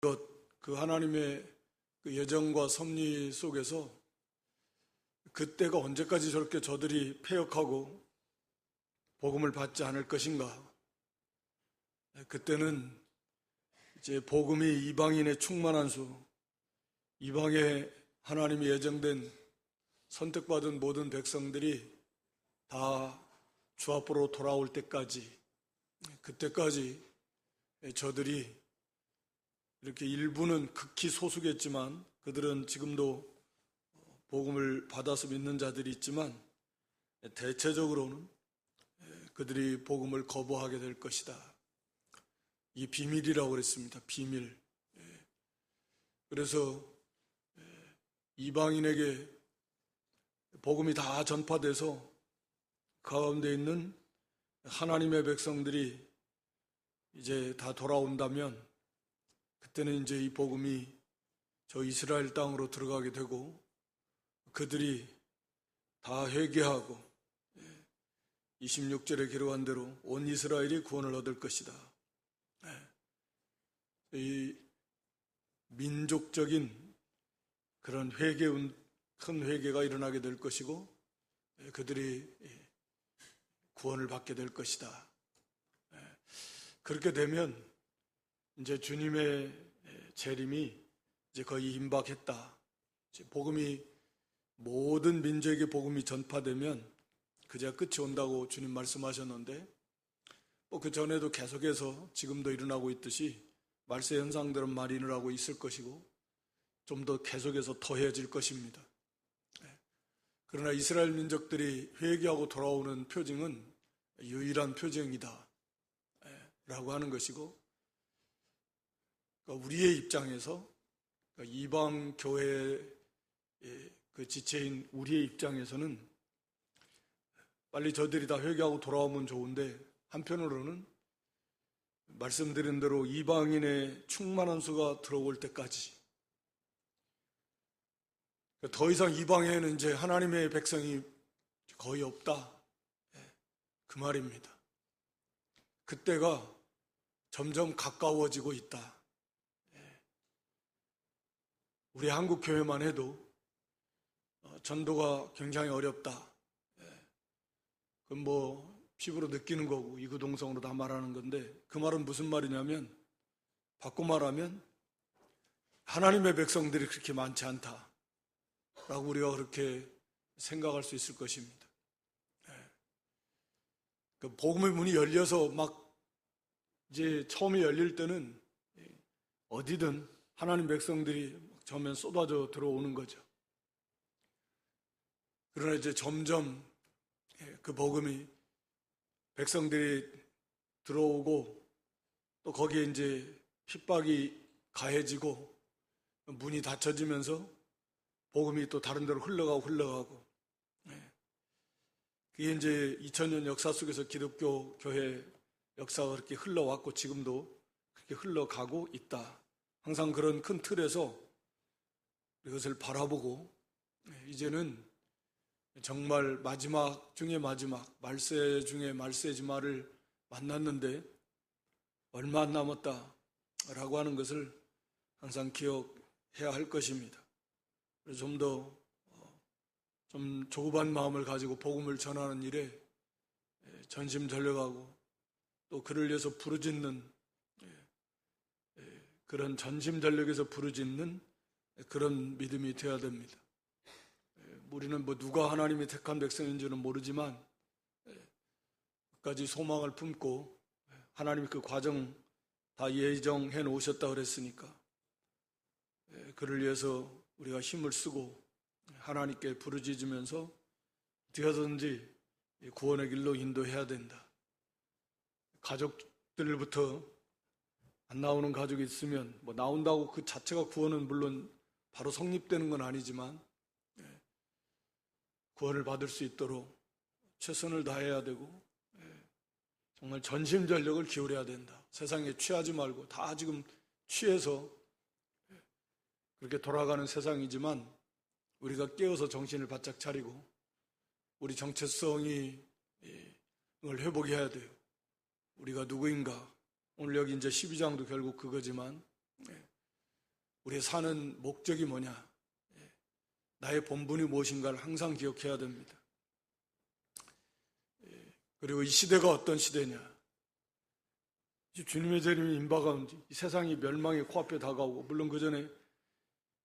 그 하나님의 그 예정과 섭리 속에서 그때가 언제까지 저렇게 저들이 패역하고 복음을 받지 않을 것인가? 그때는 이제 복음이 이방인의 충만한 수, 이방에 하나님이 예정된 선택받은 모든 백성들이 다 주 앞으로 돌아올 때까지, 그때까지 저들이 이렇게 일부는 극히 소수겠지만 그들은 지금도 복음을 받아서 믿는 자들이 있지만 대체적으로는 그들이 복음을 거부하게 될 것이다. 이 비밀이라고 그랬습니다. 비밀. 그래서 이방인에게 복음이 다 전파돼서 가운데 있는 하나님의 백성들이 이제 다 돌아온다면 그때는 이제 이 복음이 저 이스라엘 땅으로 들어가게 되고 그들이 다 회개하고 26절에 기록한 대로 온 이스라엘이 구원을 얻을 것이다. 이 민족적인 그런 큰 회개가 일어나게 될 것이고 그들이 구원을 받게 될 것이다. 그렇게 되면 이제 주님의 재림이 이제 거의 임박했다. 이제 복음이 모든 민족에게 복음이 전파되면 그제야 끝이 온다고 주님 말씀하셨는데 그 전에도 계속해서 지금도 일어나고 있듯이 말세 현상들은 많이 일어나고 있을 것이고 좀 더 계속해서 더해질 것입니다. 그러나 이스라엘 민족들이 회개하고 돌아오는 표징은 유일한 표징이다 라고 하는 것이고 우리의 입장에서 이방 교회의 그 지체인 우리의 입장에서는 빨리 저들이 다 회개하고 돌아오면 좋은데 한편으로는 말씀드린 대로 이방인의 충만한 수가 들어올 때까지 더 이상 이방에는 이제 하나님의 백성이 거의 없다. 그 말입니다. 그때가 점점 가까워지고 있다. 우리 한국 교회만 해도 전도가 굉장히 어렵다. 그건 피부로 느끼는 거고 이구동성으로 다 말하는 건데 그 말은 무슨 말이냐면 바꿔 말하면 하나님의 백성들이 그렇게 많지 않다 라고 우리가 그렇게 생각할 수 있을 것입니다. 그 복음의 문이 열려서 막 이제 처음에 열릴 때는 어디든 하나님 백성들이 처음엔 쏟아져 들어오는 거죠. 그러나 이제 점점 그 복음이 백성들이 들어오고 또 거기에 이제 핍박이 가해지고 문이 닫혀지면서 복음이 또 다른 데로 흘러가고 그게 이제 2000년 역사 속에서 기독교 교회 역사가 그렇게 흘러왔고 지금도 그렇게 흘러가고 있다. 항상 그런 큰 틀에서 이것을 바라보고 이제는 정말 마지막 중에 마지막 말세 중에 말세지마를 만났는데 얼마 안 남았다라고 하는 것을 항상 기억해야 할 것입니다. 그래서 좀 더 좀 조급한 마음을 가지고 복음을 전하는 일에 전심전력하고 또 그를 위해서 부르짖는 그런 전심전력에서 부르짖는 그런 믿음이 되어야 됩니다. 우리는 누가 하나님이 택한 백성인지는 모르지만 끝까지 소망을 품고 하나님이 그 과정 다 예정해 놓으셨다 그랬으니까 그를 위해서 우리가 힘을 쓰고 하나님께 부르짖으면서 어떻게든지 구원의 길로 인도해야 된다. 가족들부터 안 나오는 가족이 있으면 나온다고 그 자체가 구원은 물론 바로 성립되는 건 아니지만 구원을 받을 수 있도록 최선을 다해야 되고 정말 전심전력을 기울여야 된다. 세상에 취하지 말고 다 지금 취해서 그렇게 돌아가는 세상이지만 우리가 깨어서 정신을 바짝 차리고 우리 정체성을 회복해야 돼요. 우리가 누구인가? 오늘 여기 이제 12장도 결국 그거지만 우리의 사는 목적이 뭐냐, 나의 본분이 무엇인가를 항상 기억해야 됩니다. 그리고 이 시대가 어떤 시대냐, 주님의 재림이 임박한 이 세상이 멸망의 코앞에 다가오고, 물론 그 전에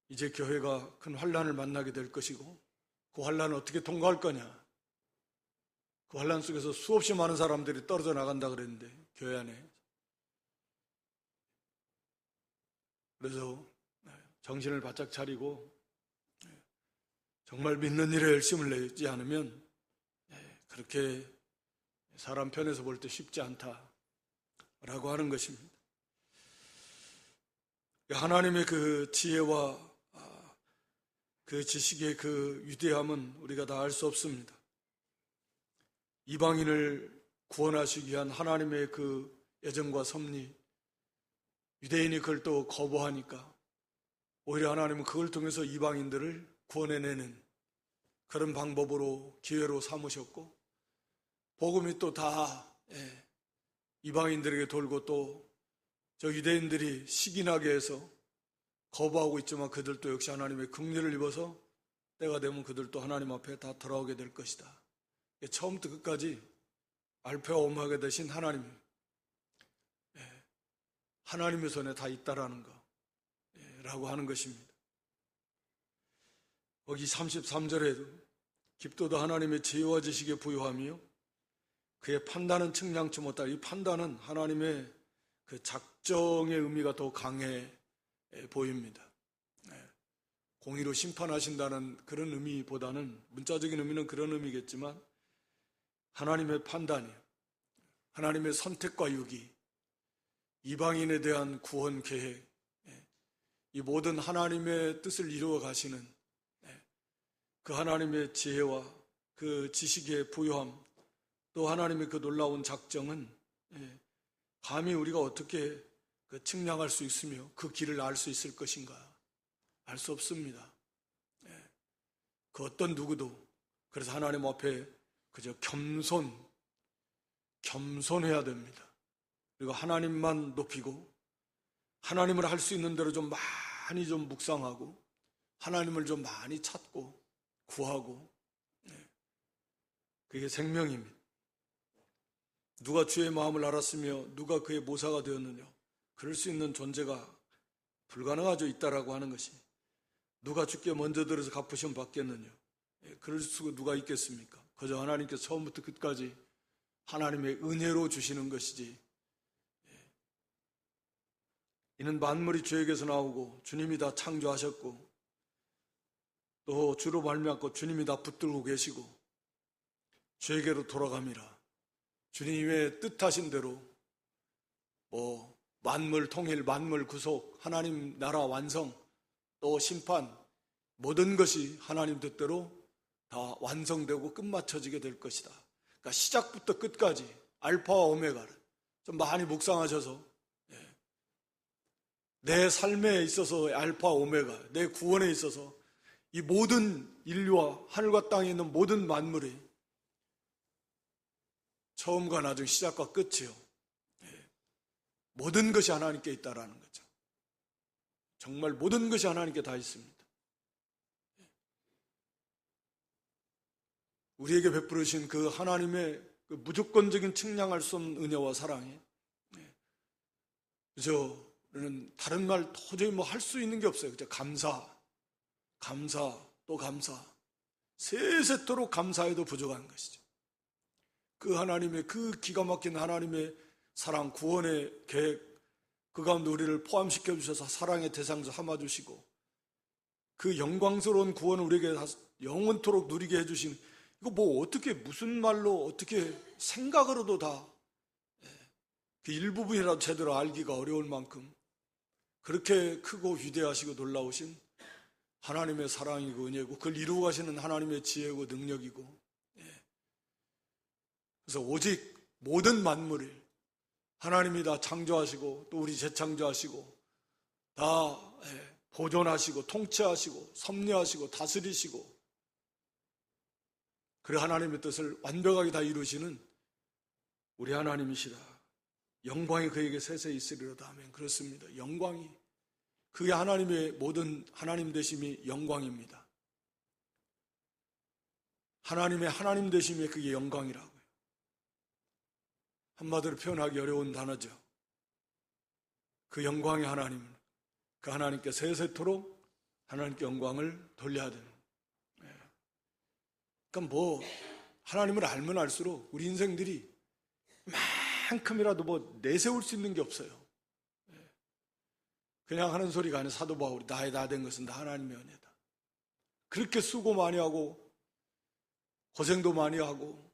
이제 교회가 큰 환난을 만나게 될 것이고, 그 환난을 어떻게 통과할 거냐, 그 환난 속에서 수없이 많은 사람들이 떨어져 나간다 그랬는데, 교회 안에. 그래서 정신을 바짝 차리고 정말 믿는 일에 열심을 내지 않으면 그렇게 사람 편에서 볼 때 쉽지 않다라고 하는 것입니다. 하나님의 그 지혜와 그 지식의 그 위대함은 우리가 다 알 수 없습니다. 이방인을 구원하시기 위한 하나님의 그 예정과 섭리, 유대인이 그걸 또 거부하니까 오히려 하나님은 그걸 통해서 이방인들을 구원해내는 그런 방법으로, 기회로 삼으셨고, 복음이 또 다 이방인들에게 돌고, 또 저 유대인들이 시기나게 해서 거부하고 있지만 그들도 역시 하나님의 긍휼을 입어서 때가 되면 그들도 하나님 앞에 다 돌아오게 될 것이다. 처음부터 끝까지 알파와 오메가 되신 하나님의 손에 다 있다라는 거라고 하는 것입니다. 거기 33절에도 깊도다 하나님의 지혜와 지식에 부유하며 그의 판단은 측량치 못할, 이 판단은 하나님의 그 작정의 의미가 더 강해 보입니다. 공의로 심판하신다는 그런 의미보다는, 문자적인 의미는 그런 의미겠지만, 하나님의 판단이, 하나님의 선택과 유기, 이방인에 대한 구원 계획, 이 모든 하나님의 뜻을 이루어 가시는 그 하나님의 지혜와 그 지식의 부유함, 또 하나님의 그 놀라운 작정은 감히 우리가 어떻게 측량할 수 있으며 그 길을 알 수 있을 것인가? 알 수 없습니다. 그 어떤 누구도. 그래서 하나님 앞에 그저 겸손해야 됩니다. 그리고 하나님만 높이고, 하나님을 할 수 있는 대로 좀 많이 좀 묵상하고, 하나님을 좀 많이 찾고 구하고, 그게 생명입니다. 누가 주의 마음을 알았으며 누가 그의 모사가 되었느냐, 그럴 수 있는 존재가 불가능하죠. 있다라고 하는 것이. 누가 주께 먼저 들어서 갚으시면 받겠느냐, 그럴 수가 누가 있겠습니까? 그저 하나님께서 처음부터 끝까지 하나님의 은혜로 주시는 것이지, 이는 만물이 주에게서 나오고 주님이 다 창조하셨고 또 주로 말미암고 주님이 다 붙들고 계시고 주에게로 돌아갑니다. 주님의 뜻하신 대로 만물 통일, 만물 구속, 하나님 나라 완성, 또 심판, 모든 것이 하나님 뜻대로 다 완성되고 끝마쳐지게 될 것이다. 그러니까 시작부터 끝까지 알파와 오메가를 좀 많이 묵상하셔서 내 삶에 있어서 알파 오메가, 내 구원에 있어서 이 모든 인류와 하늘과 땅에 있는 모든 만물이 처음과 나중, 시작과 끝이요, 모든 것이 하나님께 있다라는 거죠. 정말 모든 것이 하나님께 다 있습니다. 우리에게 베풀으신 그 하나님의 그 무조건적인 측량할 수 없는 은혜와 사랑이, 그저는 다른 말 도저히 할 수 있는 게 없어요. 그저 감사, 또 감사, 세세토록 감사해도 부족한 것이죠. 그 하나님의 그 기가 막힌 하나님의 사랑, 구원의 계획, 그 가운데 우리를 포함시켜 주셔서 사랑의 대상자 삼아주시고 그 영광스러운 구원을 우리에게 영원토록 누리게 해주신, 이거 어떻게 무슨 말로 어떻게 생각으로도 다 그 일부분이라도 제대로 알기가 어려울 만큼 그렇게 크고 위대하시고 놀라우신 하나님의 사랑이고 은혜고, 그걸 이루어 가시는 하나님의 지혜고 능력이고, 그래서 오직 모든 만물을 하나님이 다 창조하시고 또 우리 재창조하시고 다 보존하시고 통치하시고 섭리하시고 다스리시고, 그래 하나님의 뜻을 완벽하게 다 이루시는 우리 하나님이시라. 영광이 그에게 세세 있으리로다. 아멘. 그렇습니다. 영광이 그게 하나님의 모든 하나님 되심이 영광입니다. 하나님의 하나님 되심이 그게 영광이라고요. 한마디로 표현하기 어려운 단어죠. 그 영광의 하나님은 그 하나님께 세세토록 하나님께 영광을 돌려야 되는. 그러니까 뭐 하나님을 알면 알수록 우리 인생들이 만큼이라도 뭐 내세울 수 있는 게 없어요. 그냥 하는 소리가 아니라 사도 바울이 나의 다 된 것은 다 하나님의 은혜다. 그렇게 수고 많이 하고 고생도 많이 하고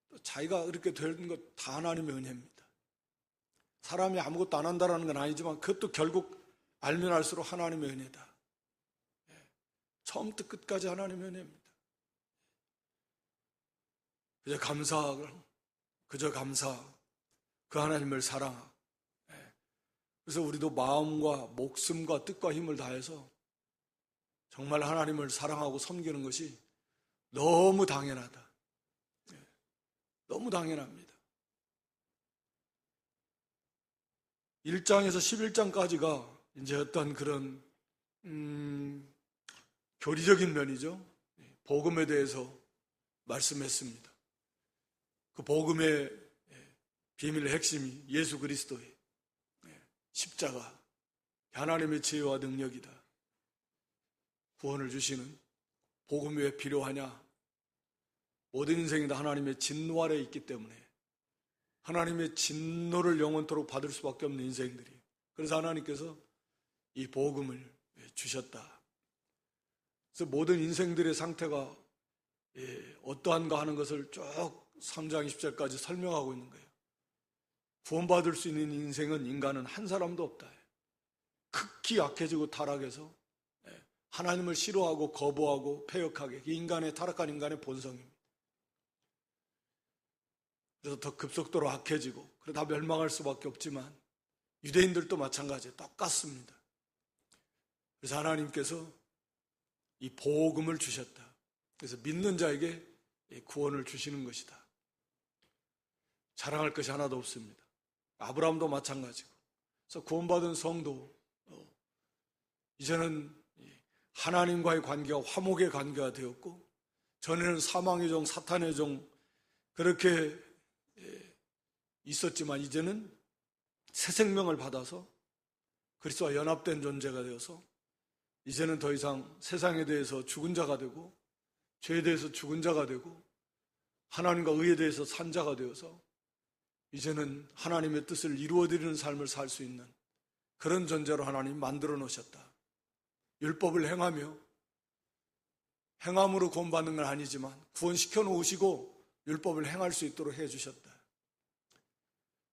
또 자기가 그렇게 되는 것 다 하나님의 은혜입니다. 사람이 아무것도 안 한다라는 건 아니지만 그것도 결국 알면 알수록 하나님의 은혜다. 처음부터 끝까지 하나님의 은혜입니다. 그저 감사하고 그 하나님을 사랑하고. 그래서 우리도 마음과 목숨과 뜻과 힘을 다해서 정말 하나님을 사랑하고 섬기는 것이 너무 당연하다. 너무 당연합니다. 1장에서 11장까지가 이제 어떤 그런 교리적인 면이죠. 복음에 대해서 말씀했습니다. 그 복음의 비밀의 핵심이 예수 그리스도의 십자가, 하나님의 지혜와 능력이다. 구원을 주시는 복음이 왜 필요하냐? 모든 인생이 다 하나님의 진노 아래에 있기 때문에 하나님의 진노를 영원토록 받을 수밖에 없는 인생들이, 그래서 하나님께서 이 복음을 주셨다. 그래서 모든 인생들의 상태가 어떠한가 하는 것을 쭉 3장 20절까지 설명하고 있는 거예요. 구원받을 수 있는 인생은 인간은 한 사람도 없다. 극히 약해지고 타락해서 하나님을 싫어하고 거부하고 패역하게, 인간의 타락한 인간의 본성입니다. 그래서 더 급속도로 악해지고 그러다 멸망할 수밖에 없지만 유대인들도 마찬가지예요. 똑같습니다. 그래서 하나님께서 이 복음을 주셨다. 그래서 믿는 자에게 구원을 주시는 것이다. 자랑할 것이 하나도 없습니다. 아브라함도 마찬가지고. 그래서 구원받은 성도, 이제는 하나님과의 관계가 화목의 관계가 되었고, 전에는 사망의 종, 사탄의 종 그렇게 있었지만 이제는 새 생명을 받아서 그리스도와 연합된 존재가 되어서 이제는 더 이상 세상에 대해서 죽은 자가 되고 죄에 대해서 죽은 자가 되고 하나님과 의에 대해서 산 자가 되어서 이제는 하나님의 뜻을 이루어드리는 삶을 살 수 있는 그런 존재로 하나님이 만들어 놓으셨다. 율법을 행함으로 구원받는 건 아니지만 구원시켜 놓으시고 율법을 행할 수 있도록 해주셨다.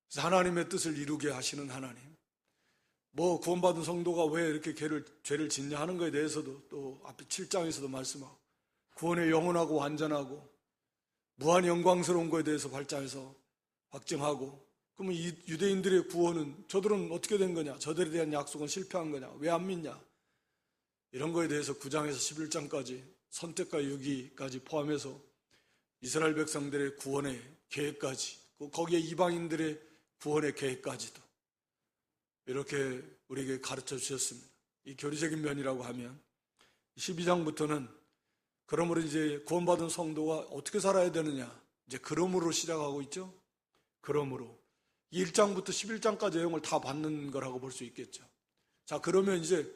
그래서 하나님의 뜻을 이루게 하시는 하나님, 구원받은 성도가 왜 이렇게 죄를 짓냐 하는 것에 대해서도 또 앞에 7장에서도 말씀하고, 구원의 영원하고 완전하고 무한 영광스러운 것에 대해서 8장에서 확증하고, 그러면 이 유대인들의 구원은 저들은 어떻게 된 거냐, 저들에 대한 약속은 실패한 거냐, 왜 안 믿냐, 이런 거에 대해서 9장에서 11장까지 선택과 유기까지 포함해서 이스라엘 백성들의 구원의 계획까지, 거기에 이방인들의 구원의 계획까지도 이렇게 우리에게 가르쳐 주셨습니다. 이 교리적인 면이라고 하면 12장부터는 그러므로 이제 구원받은 성도가 어떻게 살아야 되느냐, 이제 그러므로 시작하고 있죠. 그러므로 1장부터 11장까지 내용을 다 받는 거라고 볼 수 있겠죠. 자, 그러면 이제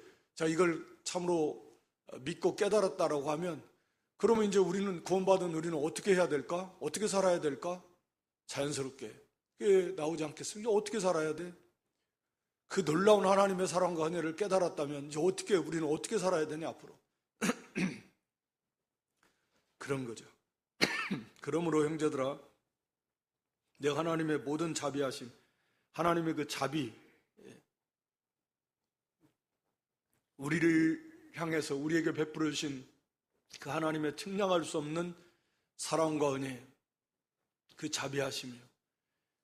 이걸 참으로 믿고 깨달았다라고 하면, 그러면 이제 구원받은 우리는 어떻게 해야 될까? 어떻게 살아야 될까? 자연스럽게 그게 나오지 않겠습니까? 어떻게 살아야 돼? 그 놀라운 하나님의 사랑과 은혜를 깨달았다면 이제 우리는 어떻게 살아야 되냐 앞으로. 그런 거죠. 그러므로 형제들아, 내가 하나님의 모든 자비하심, 하나님의 그 자비, 우리를 향해서 우리에게 베풀어 주신 그 하나님의 측량할 수 없는 사랑과 은혜, 그 자비하심이요,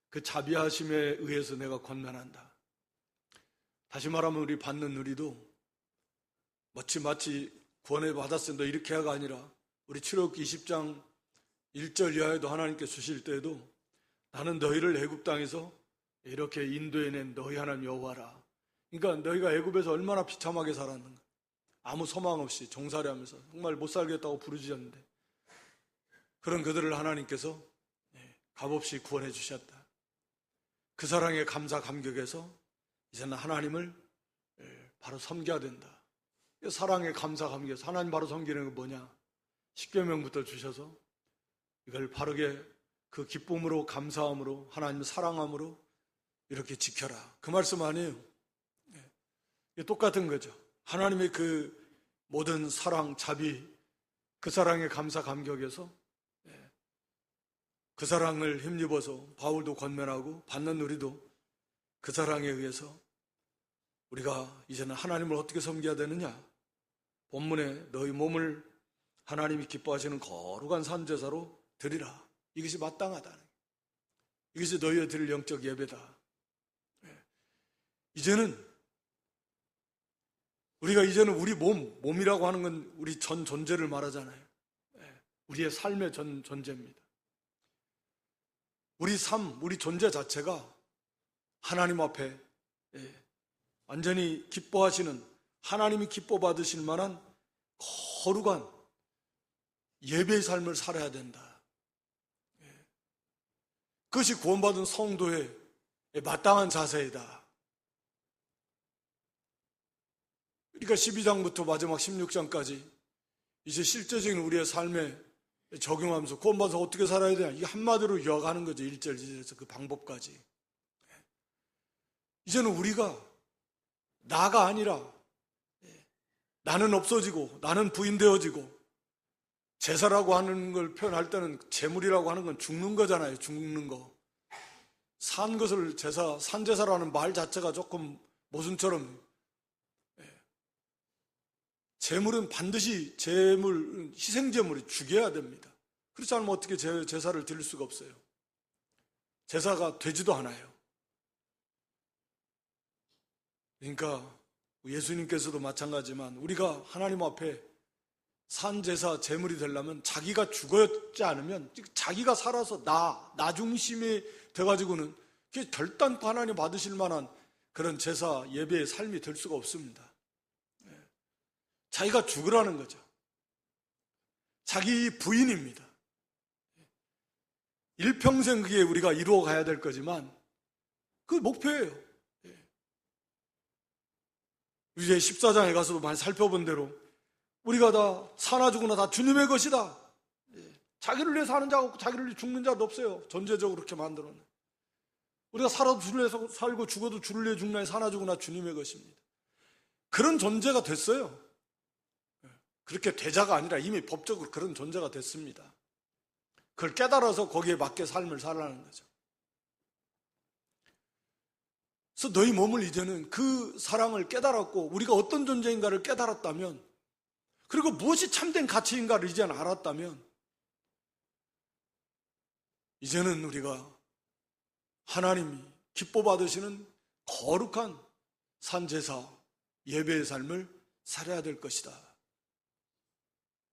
그 자비하심에 의해서 내가 권면한다. 다시 말하면 우리도 마치 구원을 받았을 때 이렇게 하가 아니라, 우리 출애굽기 20장 1절 이하에도 하나님께 주실 때에도 나는 너희를 애굽 땅에서 이렇게 인도해낸 너희 하나님 여호와라, 그러니까 너희가 애굽에서 얼마나 비참하게 살았는가. 아무 소망 없이 종살이하면서 정말 못 살겠다고 부르짖었는데 그런 그들을 하나님께서 값없이 구원해 주셨다. 그 사랑에 감사 감격해서 이제는 하나님을 바로 섬겨야 된다. 사랑에 감사 감격해서 하나님 바로 섬기는 건 뭐냐? 십계명부터 주셔서 이걸 바르게 그 기쁨으로 감사함으로 하나님을 사랑함으로 이렇게 지켜라. 그 말씀 아니에요. 똑같은 거죠. 하나님의 그 모든 사랑, 자비, 그 사랑에 감사 감격해서 그 사랑을 힘입어서 바울도 권면하고 받는 우리도 그 사랑에 의해서 우리가 이제는 하나님을 어떻게 섬겨야 되느냐? 본문에 너희 몸을 하나님이 기뻐하시는 거룩한 산제사로 드리라. 이것이 마땅하다. 이것이 너희의 드릴 영적 예배다. 우리가 이제는 우리 몸이라고 하는 건 우리 전 존재를 말하잖아요. 우리의 삶의 전 존재입니다. 우리 삶, 우리 존재 자체가 하나님 앞에 완전히 기뻐하시는, 하나님이 기뻐 받으실 만한 거룩한 예배의 삶을 살아야 된다. 그것이 구원받은 성도의 마땅한 자세이다. 그러니까 12장부터 마지막 16장까지 이제 실제적인 우리의 삶에 적용하면서 구원받아서 어떻게 살아야 되냐, 이게 한마디로 이어가는 거죠. 1절, 2절에서 그 방법까지. 이제는 우리가 나가 아니라 나는 없어지고 나는 부인되어지고, 제사라고 하는 걸 표현할 때는 제물이라고 하는 건 죽는 거잖아요. 죽는 거. 산 것을 제사, 산제사라는 말 자체가 조금 모순처럼, 제물은 반드시 희생제물이 죽여야 됩니다. 그렇지 않으면 어떻게 제사를 드릴 수가 없어요. 제사가 되지도 않아요. 그러니까 예수님께서도 마찬가지지만 우리가 하나님 앞에 산제사 제물이 되려면 자기가 죽었지 않으면, 자기가 살아서 나 중심이 돼가지고는 그게 결단코 하나님 받으실 만한 그런 제사 예배의 삶이 될 수가 없습니다. 자기가 죽으라는 거죠. 자기 부인입니다. 일평생 그게 우리가 이루어 가야 될 거지만 그 목표예요. 이제 14장에 가서도 많이 살펴본 대로 우리가 다 사나 죽으나 다 주님의 것이다. 자기를 위해 사는 자가 없고 자기를 위해 죽는 자도 없어요. 전제적으로 그렇게 만들어놓은. 우리가 살아도 주를 위해 살고 죽어도 주를 위해 죽나니 사나 죽으나 주님의 것입니다. 그런 존재가 됐어요. 그렇게 되자가 아니라 이미 법적으로 그런 존재가 됐습니다. 그걸 깨달아서 거기에 맞게 삶을 살라는 거죠. 그래서 너희 몸을 이제는 그 사랑을 깨달았고 우리가 어떤 존재인가를 깨달았다면, 그리고 무엇이 참된 가치인가를 이제는 알았다면, 이제는 우리가 하나님이 기뻐 받으시는 거룩한 산제사 예배의 삶을 살아야 될 것이다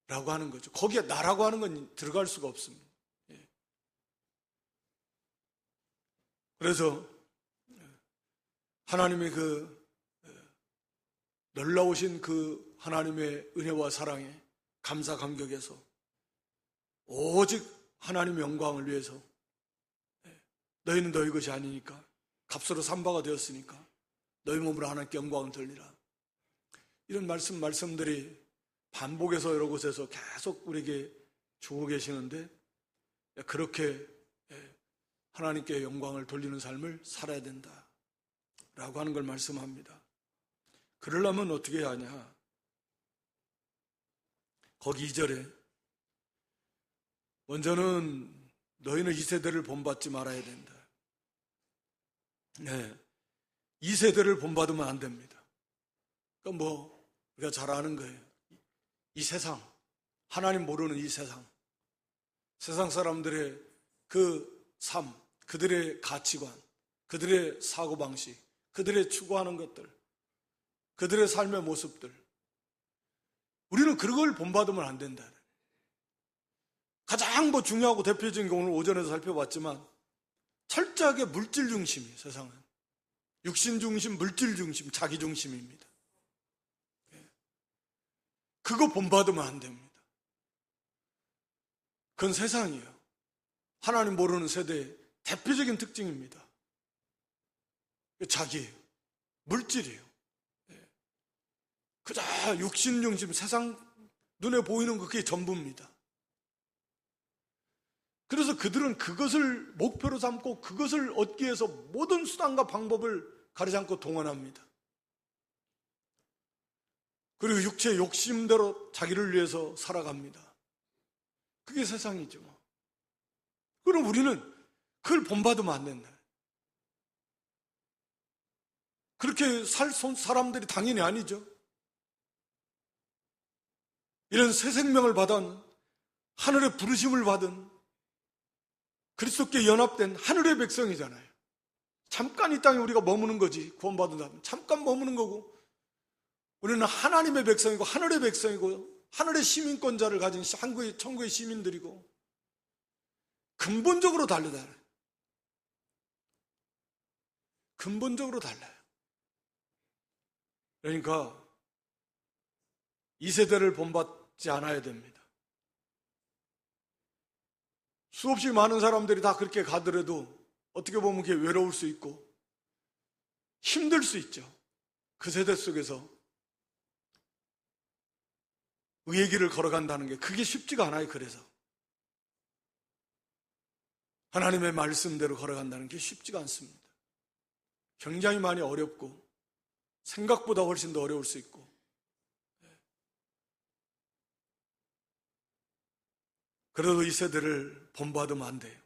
라고 하는 거죠. 거기에 나라고 하는 건 들어갈 수가 없습니다. 그래서 하나님의 그 놀라우신 그 하나님의 은혜와 사랑에 감사 감격해서 오직 하나님의 영광을 위해서, 너희는 너희 것이 아니니까 값으로 산 바가 되었으니까 너희 몸으로 하나님께 영광을 돌리라. 이런 말씀들이 반복해서 여러 곳에서 계속 우리에게 주고 계시는데, 그렇게 하나님께 영광을 돌리는 삶을 살아야 된다 라고 하는 걸 말씀합니다. 그러려면 어떻게 해야 하냐? 거기 2절에 먼저는 너희는 이 세대를 본받지 말아야 된다. 이 세대를 본받으면 안 됩니다. 그러니까 우리가 잘 아는 거예요. 이 세상, 하나님 모르는 이 세상, 세상 사람들의 그 삶, 그들의 가치관, 그들의 사고방식, 그들의 추구하는 것들, 그들의 삶의 모습들, 우리는 그걸 본받으면 안 된다. 가장 중요하고 대표적인 게 오늘 오전에도 살펴봤지만 철저하게 물질 중심이에요. 세상은 육신 중심, 물질 중심, 자기 중심입니다. 그거 본받으면 안 됩니다. 그건 세상이에요. 하나님 모르는 세대의 대표적인 특징입니다. 자기예요. 물질이에요. 그저 육신 중심, 세상 눈에 보이는 거 그게 전부입니다. 그래서 그들은 그것을 목표로 삼고 그것을 얻기 위해서 모든 수단과 방법을 가리지 않고 동원합니다. 그리고 육체의 욕심대로 자기를 위해서 살아갑니다. 그게 세상이죠. 그럼 우리는 그걸 본받으면 안 된다. 그렇게 살 사람들이 당연히 아니죠. 이런 새 생명을 받은, 하늘의 부르심을 받은, 그리스도께 연합된 하늘의 백성이잖아요. 잠깐 이 땅에 우리가 머무는 거지. 구원받은다면 잠깐 머무는 거고, 우리는 하나님의 백성이고 하늘의 백성이고 하늘의 시민권자를 가진 한국의 천국의 시민들이고, 근본적으로 다르다. 근본적으로 달라요. 그러니까 이 세대를 본받지 않아야 됩니다. 수없이 많은 사람들이 다 그렇게 가더라도 어떻게 보면 그게 외로울 수 있고 힘들 수 있죠. 그 세대 속에서 의의 길을 걸어간다는 게 그게 쉽지가 않아요. 그래서 하나님의 말씀대로 걸어간다는 게 쉽지가 않습니다. 굉장히 많이 어렵고 생각보다 훨씬 더 어려울 수 있고, 그래도 이 세대를 본받으면 안 돼요.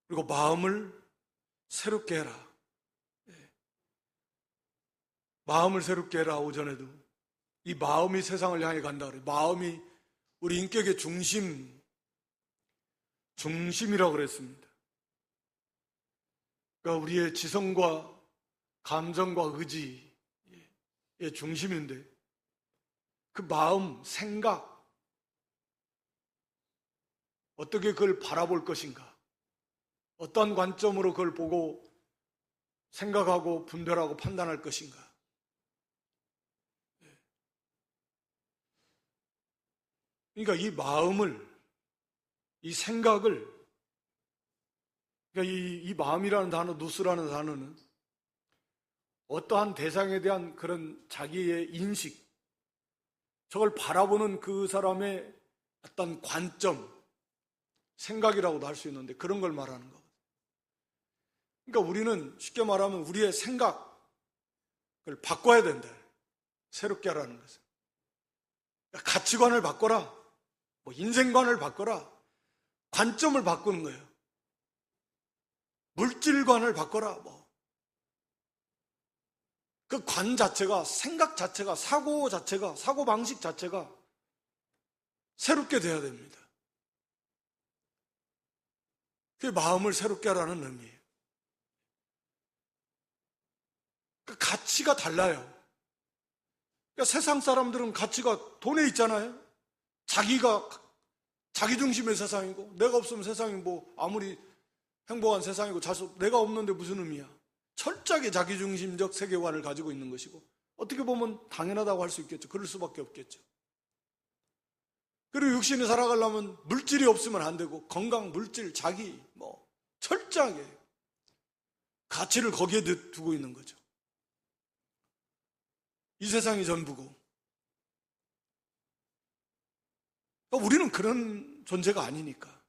그리고 마음을 새롭게 해라. 마음을 새롭게 해라. 오전에도 이 마음이 세상을 향해 간다 그래요. 마음이 우리 인격의 중심이라고 그랬습니다. 그러니까 우리의 지성과 감정과 의지의 중심인데, 그 마음, 생각, 어떻게 그걸 바라볼 것인가, 어떤 관점으로 그걸 보고 생각하고 분별하고 판단할 것인가. 그러니까 이 마음을, 이 생각을, 그러니까 이 마음이라는 단어, 누스라는 단어는 어떠한 대상에 대한 그런 자기의 인식, 저걸 바라보는 그 사람의 어떤 관점, 생각이라고도 할 수 있는데 그런 걸 말하는 거거든요. 그러니까 우리는 쉽게 말하면 우리의 생각을 바꿔야 된다. 새롭게 하라는 것은. 그러니까 가치관을 바꿔라. 뭐 인생관을 바꿔라. 관점을 바꾸는 거예요. 물질관을 바꿔라. 그 관 자체가, 생각 자체가, 사고 자체가, 사고방식 자체가 새롭게 돼야 됩니다. 그게 마음을 새롭게 하라는 의미예요. 그 가치가 달라요. 그러니까 세상 사람들은 가치가 돈에 있잖아요. 자기 중심의 세상이고, 내가 없으면 세상이 뭐 아무리 행복한 세상이고, 내가 없는데 무슨 의미야. 철저하게 자기중심적 세계관을 가지고 있는 것이고, 어떻게 보면 당연하다고 할 수 있겠죠. 그럴 수밖에 없겠죠. 그리고 육신이 살아가려면 물질이 없으면 안 되고, 건강, 물질, 자기, 철저하게 가치를 거기에 두고 있는 거죠. 이 세상이 전부고. 우리는 그런 존재가 아니니까.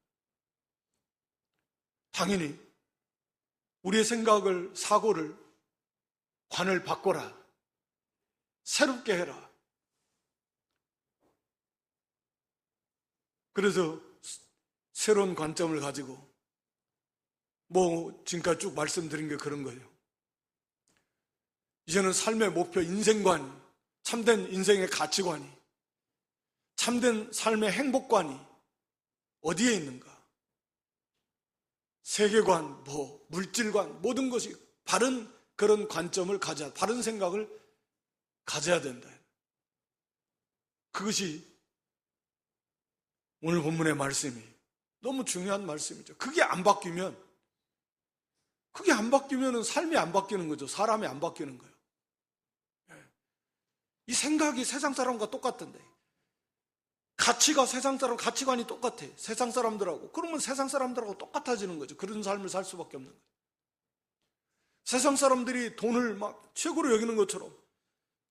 당연히 우리의 생각을, 사고를, 관을 바꿔라. 새롭게 해라. 그래서 새로운 관점을 가지고, 지금까지 쭉 말씀드린 게 그런 거예요. 이제는 삶의 목표, 인생관이, 참된 인생의 가치관이, 참된 삶의 행복관이 어디에 있는가? 세계관, 물질관, 모든 것이 바른 그런 관점을 가져야, 바른 생각을 가져야 된다. 그것이 오늘 본문의 말씀이 너무 중요한 말씀이죠. 그게 안 바뀌면 그게 안 바뀌면 삶이 안 바뀌는 거죠. 사람이 안 바뀌는 거예요. 이 생각이 세상 사람과 똑같던데, 가치가 세상 사람 가치관이 똑같아. 세상 사람들하고. 그러면 세상 사람들하고 똑같아지는 거죠. 그런 삶을 살 수밖에 없는 거예요. 세상 사람들이 돈을 막 최고로 여기는 것처럼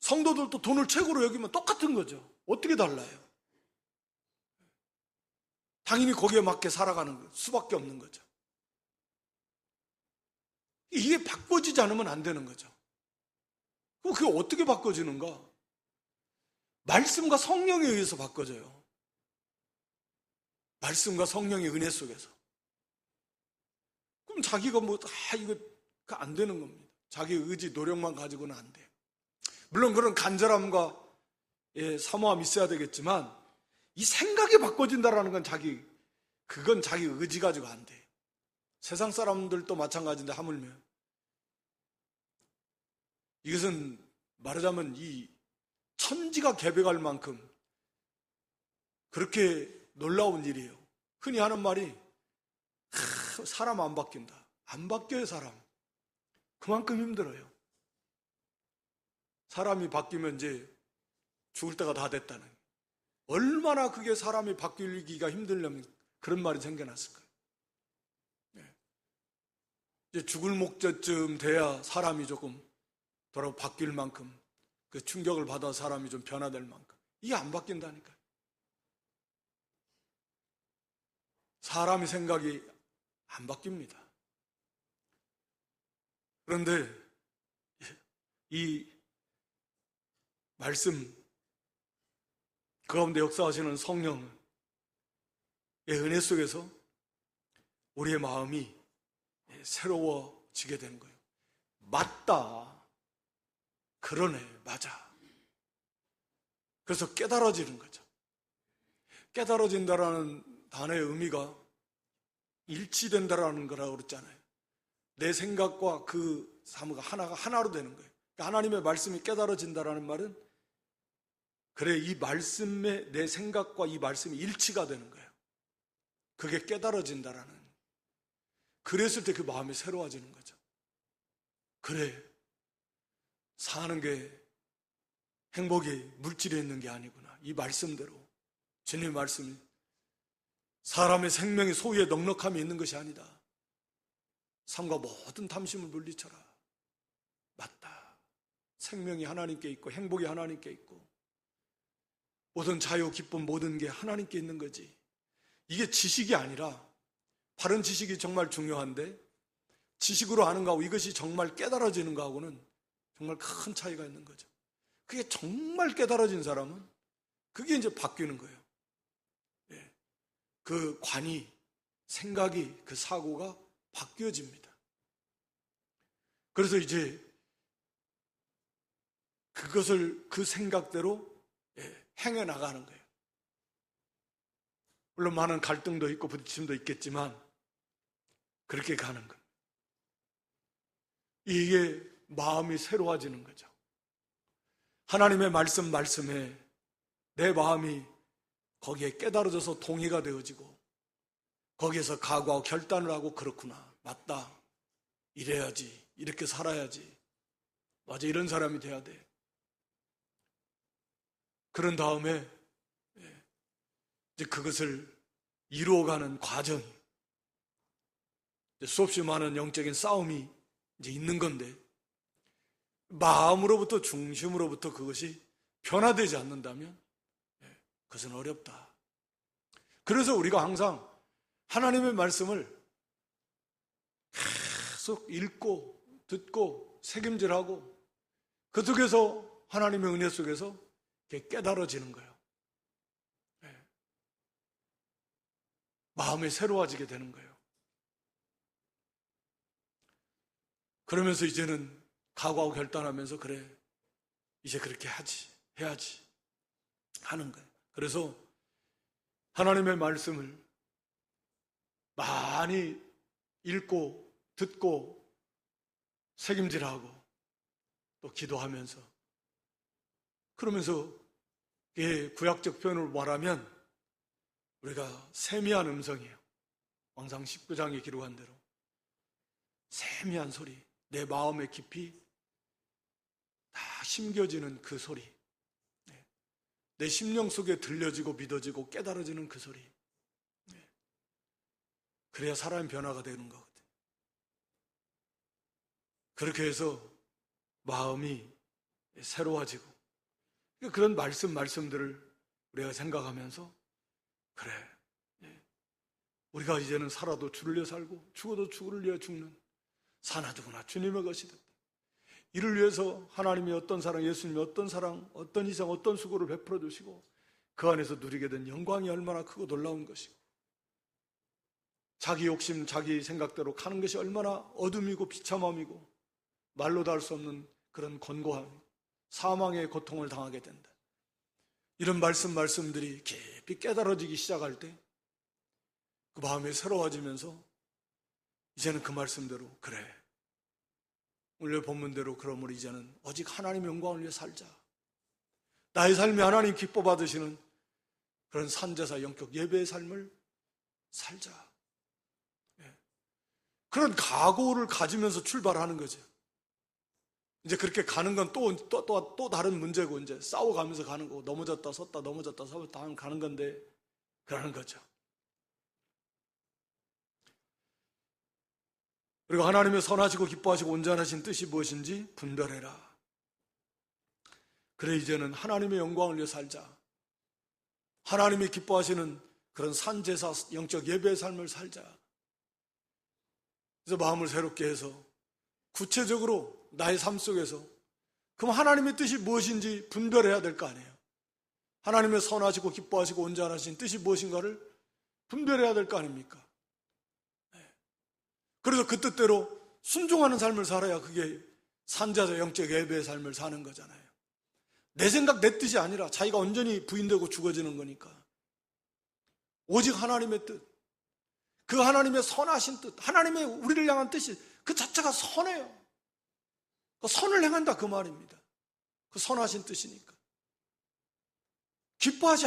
성도들도 돈을 최고로 여기면 똑같은 거죠. 어떻게 달라요? 당연히 거기에 맞게 살아가는 수밖에 없는 거죠. 이게 바꿔지지 않으면 안 되는 거죠. 그럼 그게 어떻게 바꿔지는가? 말씀과 성령에 의해서 바꿔져요. 말씀과 성령의 은혜 속에서. 그럼 자기가 이거 안 되는 겁니다. 자기 의지, 노력만 가지고는 안 돼요. 물론 그런 간절함과 사모함이 있어야 되겠지만, 이 생각이 바꿔진다라는 건 그건 자기 의지 가지고 안 돼요. 세상 사람들도 마찬가지인데 하물며. 이것은 말하자면 이 천지가 개벽할 만큼 그렇게 놀라운 일이에요. 흔히 하는 말이 사람 안 바뀐다. 안 바뀌어요, 사람. 그만큼 힘들어요. 사람이 바뀌면 이제 죽을 때가 다 됐다는. 얼마나 그게 사람이 바뀌기가 힘들려면 그런 말이 생겨났을까요? 이제 죽을 목적쯤 돼야 사람이 조금 돌아 바뀔 만큼, 그 충격을 받아 사람이 좀 변화될 만큼. 이게 안 바뀐다니까요. 사람의 생각이 안 바뀝니다. 그런데 이 말씀 그 가운데 역사하시는 성령의 은혜 속에서 우리의 마음이 새로워지게 되는 거예요. 맞다. 그러네. 맞아. 그래서 깨달아지는 거죠. 깨달아진다라는 단어의 의미가 일치된다라는 거라고 그랬잖아요. 내 생각과 그 사무가 하나로 되는 거예요. 그러니까 하나님의 말씀이 깨달아진다라는 말은, 그래, 이 말씀에 내 생각과 이 말씀이 일치가 되는 거예요. 그게 깨달아진다라는. 그랬을 때 그 마음이 새로워지는 거죠. 그래, 사는 게 행복이 물질에 있는 게 아니구나. 이 말씀대로, 주님의 말씀이 사람의 생명의 소유에 넉넉함이 있는 것이 아니다. 삶과 모든 탐심을 물리쳐라. 맞다. 생명이 하나님께 있고 행복이 하나님께 있고 모든 자유, 기쁨, 모든 게 하나님께 있는 거지. 이게 지식이 아니라, 바른 지식이 정말 중요한데 지식으로 아는 거하고 이것이 정말 깨달아지는 거하고는 정말 큰 차이가 있는 거죠. 그게 정말 깨달아진 사람은 그게 이제 바뀌는 거예요. 그 관이, 생각이, 그 사고가 바뀌어집니다. 그래서 이제 그것을 그 생각대로 행해 나가는 거예요. 물론 많은 갈등도 있고 부딪힘도 있겠지만 그렇게 가는 거예요. 이게 마음이 새로워지는 거죠. 하나님의 말씀에 내 마음이 거기에 깨달아져서 동의가 되어지고 거기에서 각오하고 결단을 하고, 그렇구나, 맞다, 이래야지, 이렇게 살아야지, 맞아, 이런 사람이 돼야 돼. 그런 다음에 이제 그것을 이루어가는 과정이, 수없이 많은 영적인 싸움이 이제 있는 건데, 마음으로부터, 중심으로부터 그것이 변화되지 않는다면 그것은 어렵다. 그래서 우리가 항상 하나님의 말씀을 계속 읽고 듣고 새김질하고 그 속에서 하나님의 은혜 속에서 깨달아지는 거예요. 마음이 새로워지게 되는 거예요. 그러면서 이제는 각오하고 결단하면서, 그래, 이제 그렇게 해야지 하는 거예요. 그래서 하나님의 말씀을 많이 읽고 듣고 새김질하고 또 기도하면서, 그러면서 구약적 표현으로 말하면 우리가 세미한 음성이에요. 왕상 19장에 기록한 대로 세미한 소리, 내 마음의 깊이 다 심겨지는 그 소리, 내 심령 속에 들려지고 믿어지고 깨달아지는 그 소리. 그래야 사람의 변화가 되는 거거든. 그렇게 해서 마음이 새로워지고, 그런 말씀들을 우리가 생각하면서, 그래, 우리가 이제는 살아도 주를 위해 살고 죽어도 주를 위해 죽는 사나두구나 주님의 것이 됐다. 이를 위해서 하나님이 어떤 사랑, 예수님이 어떤 사랑, 어떤 희생, 어떤 수고를 베풀어 주시고 그 안에서 누리게 된 영광이 얼마나 크고 놀라운 것이고, 자기 욕심, 자기 생각대로 가는 것이 얼마나 어둠이고 비참함이고 말로 다 할 수 없는 그런 곤고함, 사망의 고통을 당하게 된다. 이런 말씀들이 깊이 깨달아지기 시작할 때 그 마음이 새로워지면서 이제는 그 말씀대로, 그래, 오늘 본문대로 그러므로 이제는 오직 하나님의 영광을 위해 살자. 나의 삶이 하나님 기뻐 받으시는 그런 산제사 영적 예배의 삶을 살자. 그런 각오를 가지면서 출발하는 거죠. 이제 그렇게 가는 건 또 다른 문제고, 이제 싸워가면서 가는 거고, 넘어졌다 섰다 하면 가는 건데, 그러는 거죠. 그리고 하나님의 선하시고 기뻐하시고 온전하신 뜻이 무엇인지 분별해라. 그래, 이제는 하나님의 영광을 위해 살자. 하나님이 기뻐하시는 그런 산제사 영적 예배의 삶을 살자. 그래서 마음을 새롭게 해서 구체적으로 나의 삶 속에서 그럼 하나님의 뜻이 무엇인지 분별해야 될 거 아니에요. 하나님의 선하시고 기뻐하시고 온전하신 뜻이 무엇인가를 분별해야 될 거 아닙니까? 그래서 그 뜻대로 순종하는 삶을 살아야 그게 산제사 영적 예배의 삶을 사는 거잖아요. 내 생각, 내 뜻이 아니라 자기가 온전히 부인되고 죽어지는 거니까. 오직 하나님의 뜻, 그 하나님의 선하신 뜻, 하나님의 우리를 향한 뜻이 그 자체가 선해요. 그 선을 행한다 그 말입니다. 그 선하신 뜻이니까.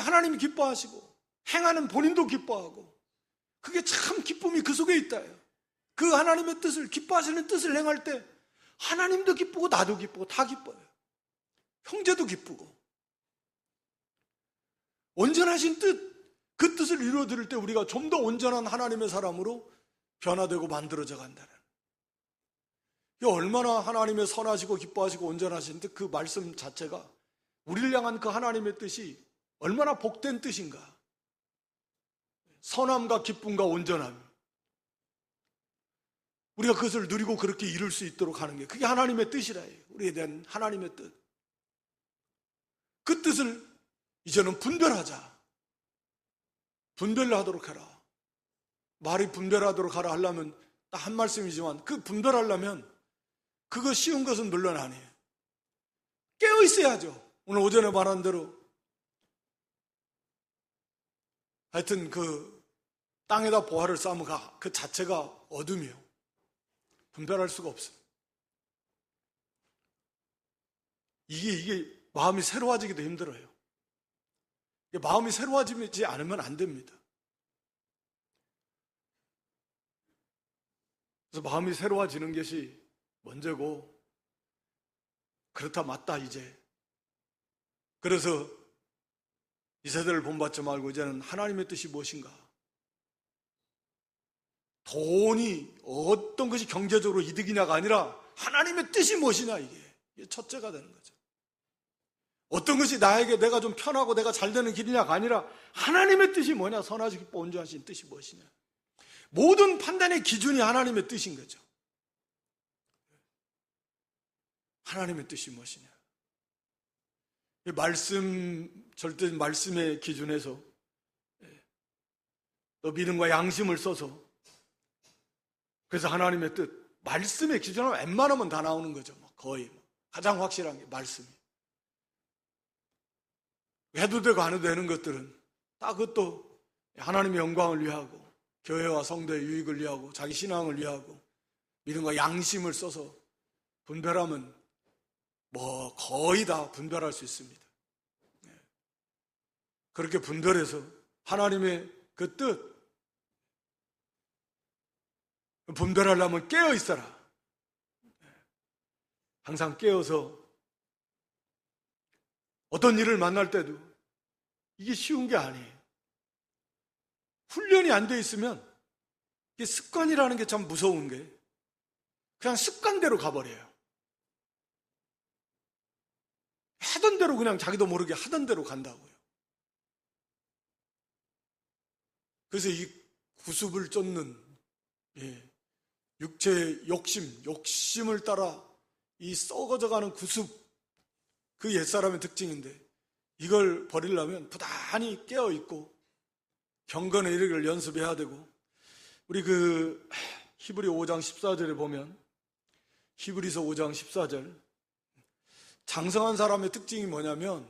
하나님이 기뻐하시고 행하는 본인도 기뻐하고, 그게 참 기쁨이 그 속에 있다요. 그 하나님의 뜻을, 기뻐하시는 뜻을 행할 때 하나님도 기쁘고 나도 기쁘고 다 기뻐요. 형제도 기쁘고. 온전하신 뜻, 그 뜻을 이루어드릴 때 우리가 좀 더 온전한 하나님의 사람으로 변화되고 만들어져 간다는, 이 얼마나 하나님의 선하시고 기뻐하시고 온전하신 뜻, 그 말씀 자체가 우리를 향한 그 하나님의 뜻이 얼마나 복된 뜻인가. 선함과 기쁨과 온전함, 우리가 그것을 누리고 그렇게 이룰 수 있도록 하는 게, 그게 하나님의 뜻이라 해요. 우리에 대한 하나님의 뜻. 그 뜻을 이제는 분별하자. 분별을 하도록 해라. 말이 분별하도록 하라 하려면 딱 한 말씀이지만, 그 분별하려면 그거 쉬운 것은 물론 아니에요. 깨어 있어야죠. 오늘 오전에 말한 대로 하여튼 그 땅에다 보화를 쌓으면 그 자체가 어둠이요. 분별할 수가 없어요. 이게 마음이 새로워지기도 힘들어요. 마음이 새로워지지 않으면 안 됩니다. 그래서 마음이 새로워지는 것이 먼저고, 그렇다 맞다 이제. 그래서 이 세대를 본받지 말고 이제는 하나님의 뜻이 무엇인가, 돈이 어떤 것이 경제적으로 이득이냐가 아니라 하나님의 뜻이 무엇이냐, 이게 첫째가 되는 거죠. 어떤 것이 나에게 내가 좀 편하고 내가 잘 되는 길이냐가 아니라 하나님의 뜻이 뭐냐, 선하시고 기뻐 온전하신 뜻이 무엇이냐. 모든 판단의 기준이 하나님의 뜻인 거죠. 하나님의 뜻이 무엇이냐. 절대 말씀의 기준에서 또 믿음과 양심을 써서, 그래서 하나님의 뜻, 말씀의 기준은 웬만하면 다 나오는 거죠. 거의 가장 확실한 게 말씀이. 해도 되고 안 해도 되는 것들은 다 그것도 하나님의 영광을 위하고 교회와 성도의 유익을 위하고 자기 신앙을 위하고 믿음과 양심을 써서 분별하면 거의 다 분별할 수 있습니다. 그렇게 분별해서 하나님의 그 뜻, 분별하려면 깨어 있어라. 항상 깨어서 어떤 일을 만날 때도 이게 쉬운 게 아니에요. 훈련이 안 돼 있으면 이게 습관이라는 게 참 무서운 게 그냥 습관대로 가버려요. 하던 대로 그냥 자기도 모르게 하던 대로 간다고요. 그래서 이 구습을 쫓는 육체의 욕심을 따라 이 썩어져가는 구습, 그 옛사람의 특징인데 이걸 버리려면 부단히 깨어있고 경건의 이르기를 연습해야 되고, 우리 히브리 5장 14절에 보면, 히브리서 5장 14절, 장성한 사람의 특징이 뭐냐면,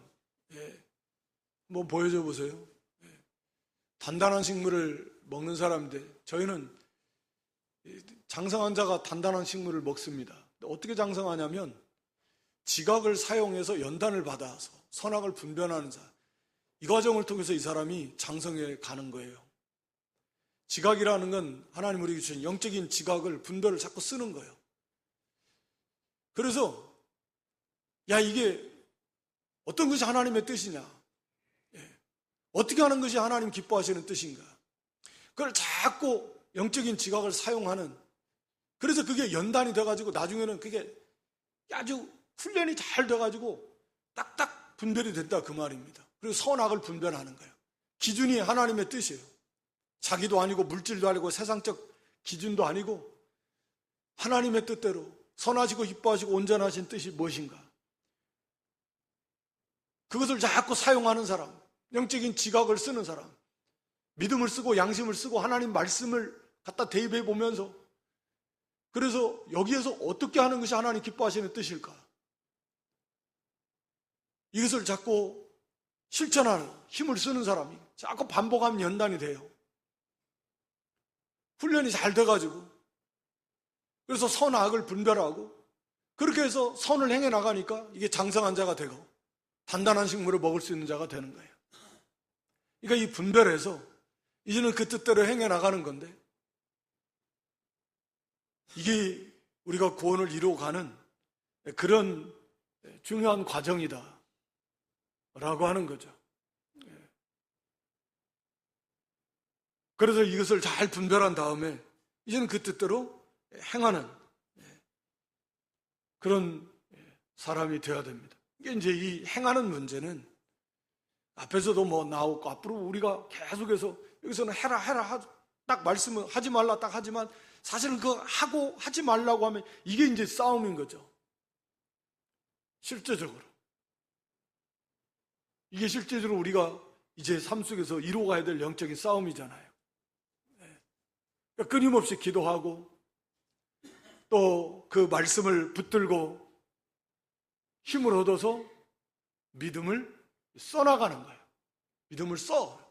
뭐 보여줘 보세요. 단단한 식물을 먹는 사람인데, 저희는 장성한 자가 단단한 식물을 먹습니다. 어떻게 장성하냐면, 지각을 사용해서 연단을 받아서 선악을 분별하는 자, 이 과정을 통해서 이 사람이 장성해 가는 거예요. 지각이라는 건 하나님 우리에게 주신 영적인 지각을, 분별을 자꾸 쓰는 거예요. 그래서 이게 어떤 것이 하나님의 뜻이냐, 어떻게 하는 것이 하나님 기뻐하시는 뜻인가, 그걸 자꾸 영적인 지각을 사용하는, 그래서 그게 연단이 돼가지고 나중에는 그게 아주 훈련이 잘 돼가지고 딱딱 분별이 된다, 그 말입니다. 그리고 선악을 분별하는 거예요. 기준이 하나님의 뜻이에요. 자기도 아니고 물질도 아니고 세상적 기준도 아니고 하나님의 뜻대로 선하시고 기뻐하시고 온전하신 뜻이 무엇인가, 그것을 자꾸 사용하는 사람, 영적인 지각을 쓰는 사람, 믿음을 쓰고 양심을 쓰고 하나님 말씀을 갖다 대입해 보면서, 그래서 여기에서 어떻게 하는 것이 하나님 기뻐하시는 뜻일까, 이것을 자꾸 실천하는 힘을 쓰는 사람이 자꾸 반복하면 연단이 돼요. 훈련이 잘 돼가지고, 그래서 선악을 분별하고 그렇게 해서 선을 행해 나가니까 이게 장성한 자가 되고 단단한 식물을 먹을 수 있는 자가 되는 거예요. 그러니까 이 분별해서 이제는 그 뜻대로 행해 나가는 건데, 이게 우리가 구원을 이루어가는 그런 중요한 과정이다 라고 하는 거죠. 그래서 이것을 잘 분별한 다음에 이제는 그 뜻대로 행하는 그런 사람이 되어야 됩니다. 이게 이제 이 행하는 문제는 앞에서도 뭐 나오고 앞으로 우리가 계속해서 여기서는 해라 딱 말씀은 하지 말라 딱 하지만 사실은 그거 하고 하지 말라고 하면 이게 이제 싸움인 거죠. 실제적으로 이게 실제적으로 우리가 이제 삶 속에서 이루어가야 될 영적인 싸움이잖아요. 그러니까 끊임없이 기도하고 또 그 말씀을 붙들고 힘을 얻어서 믿음을 써나가는 거예요. 믿음을 써.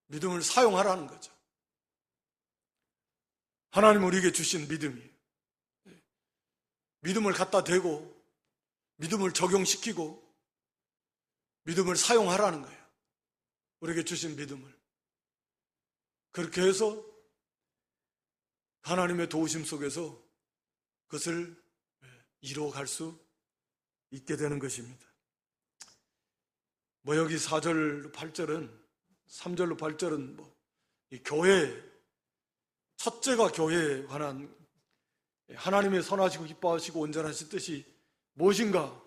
믿음을 사용하라는 거죠. 하나님 우리에게 주신 믿음이, 믿음을 갖다 대고 믿음을 적용시키고 믿음을 사용하라는 거예요. 우리에게 주신 믿음을. 그렇게 해서 하나님의 도우심 속에서 그것을 이루어갈 수 있게 되는 것입니다. 뭐 여기 4절 8절은 3절로 8절은 뭐 이 교회, 첫째가 교회에 관한 하나님의 선하시고 기뻐하시고 온전하신 뜻이 무엇인가,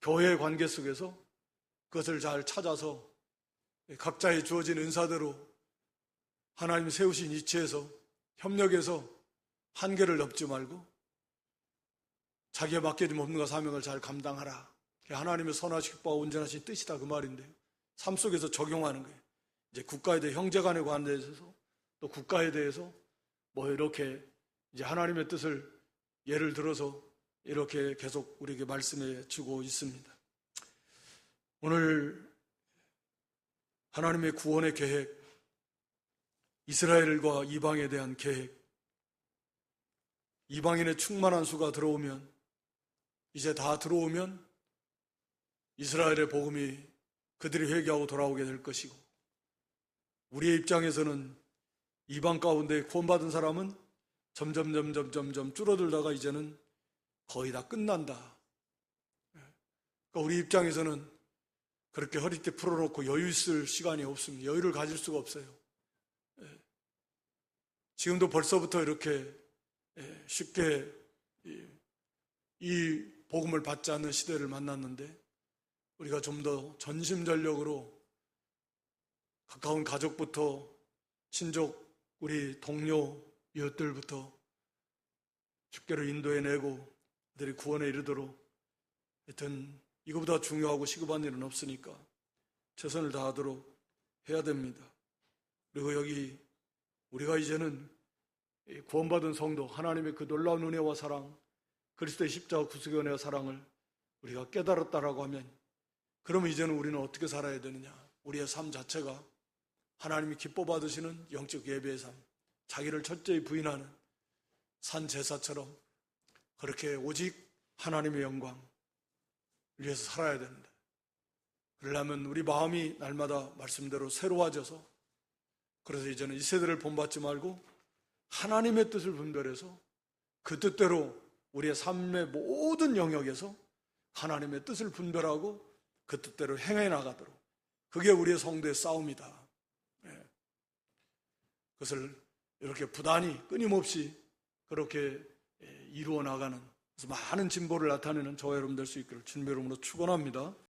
교회의 관계 속에서 그것을 잘 찾아서 각자의 주어진 은사대로 하나님이 세우신 이치에서 협력해서 한계를 넘지 말고 자기의 맡겨진 몸과 사명을 잘 감당하라. 하나님의 선하시고 기뻐하고 온전하신 뜻이다, 그 말인데요. 삶 속에서 적용하는 거예요. 이제 국가에 대해 형제 간의 관계에 대해서 또 국가에 대해서 뭐 이렇게 이제 하나님의 뜻을 예를 들어서 이렇게 계속 우리에게 말씀해 주고 있습니다. 오늘 하나님의 구원의 계획, 이스라엘과 이방에 대한 계획, 이방인의 충만한 수가 들어오면, 이제 다 들어오면 이스라엘의 복음이 그들이 회개하고 돌아오게 될 것이고, 우리의 입장에서는 이방 가운데 구원받은 사람은 점점 줄어들다가 이제는 거의 다 끝난다. 그러니까 우리 입장에서는 그렇게 허리띠 풀어놓고 여유 있을 시간이 없습니다. 여유를 가질 수가 없어요. 지금도 벌써부터 이렇게 쉽게 이 복음을 받지 않는 시대를 만났는데, 우리가 좀 더 전심전력으로 가까운 가족부터 친족, 우리 동료, 이웃들부터 주께로 인도해내고 그들이 구원에 이르도록, 하여튼 이거보다 중요하고 시급한 일은 없으니까 최선을 다하도록 해야 됩니다. 그리고 여기 우리가 이제는 구원받은 성도, 하나님의 그 놀라운 은혜와 사랑, 그리스도의 십자가 구속의 은혜와 사랑을 우리가 깨달았다라고 하면, 그러면 이제는 우리는 어떻게 살아야 되느냐? 우리의 삶 자체가 하나님이 기뻐 받으시는 영적 예배의 삶, 자기를 철저히 부인하는 산 제사처럼 그렇게 오직 하나님의 영광을 위해서 살아야 된다. 그러려면 우리 마음이 날마다 말씀대로 새로워져서, 그래서 이제는 이 세대를 본받지 말고 하나님의 뜻을 분별해서 그 뜻대로 우리의 삶의 모든 영역에서 하나님의 뜻을 분별하고 그 뜻대로 행해 나가도록, 그게 우리의 성도의 싸움이다. 그것을 이렇게 부단히 끊임없이 그렇게 이루어 나가는, 그래서 많은 진보를 나타내는 저와 여러분 될 수 있기를 주님의 이름으로 축원합니다.